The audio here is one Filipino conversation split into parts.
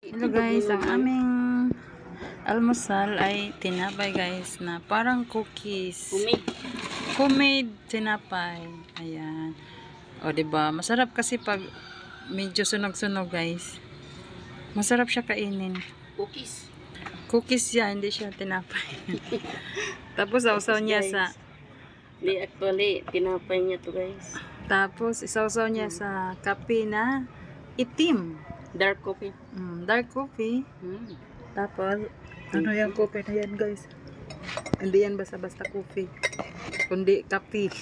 Hello guys, ang aming almusal ay tinapay guys na parang cookies. Homemade tinapay. Ayan. O diba, masarap kasi pag medyo sunog-sunog guys. Masarap siya kainin. Cookies siya, hindi siya tinapay. Tapos sausaw niya sa actually, tinapay niya to guys. tapos isawsaw niya sa kape na itim. Dark coffee. Dark coffee. Tapos, ano yung coffee na yan guys? Hindi yan basta-basta coffee. Kundi kape.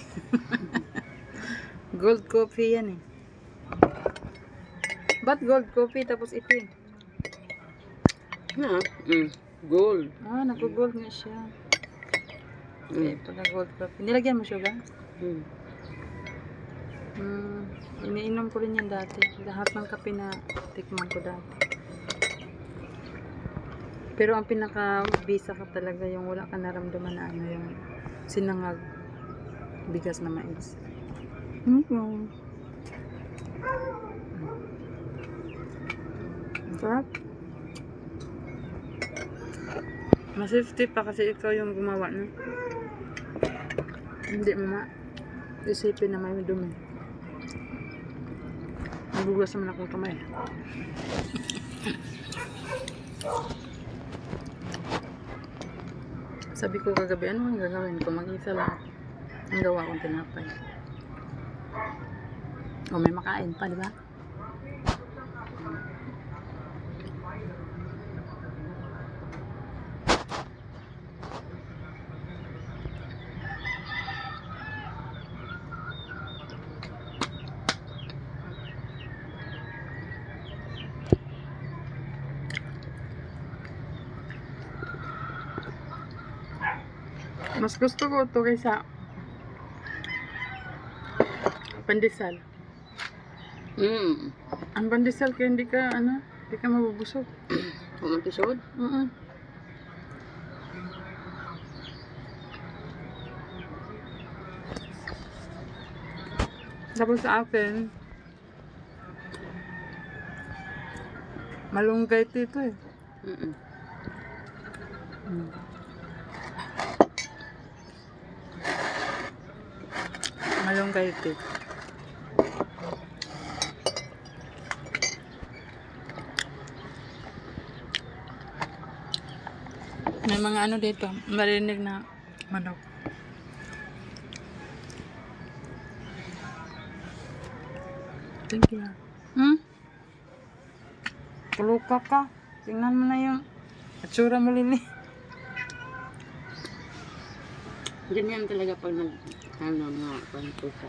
Gold coffee yan eh. Ba't gold coffee tapos itim? Gold. Ah, nag-gold nga siya. Okay, pala gold coffee. Nilagyan mo sugar? Iniinom ko rin yan dati. Lahat ng kape na tikman ko dati. Pero ang pinaka-bisa ka talaga yung wala ka naramdaman na ano yung sinangag bigas na mais. Sarap. Masafety pa kasi ikaw yung gumawa na. Hindi mo isipin na may dumi. Nagugas naman akong kamay. Sabi ko kagabi, ano ang gagawin ko? Mag-isa lang ang gawa kong tinapay. O may makain pa, di ba? Mas gusto ko ito kaysa pandesal. Ang pandesal kaya hindi ka mabubusog. Pumuntisod? Tapos sa akin, malunggay ito eh. Malunggay ito. May mga ano dito, marinig na manok. Thank you. Puluka ka. Tingnan mo na yung atsura mo, Lili. Ganyan talaga pag nag-ano nga, pantusa.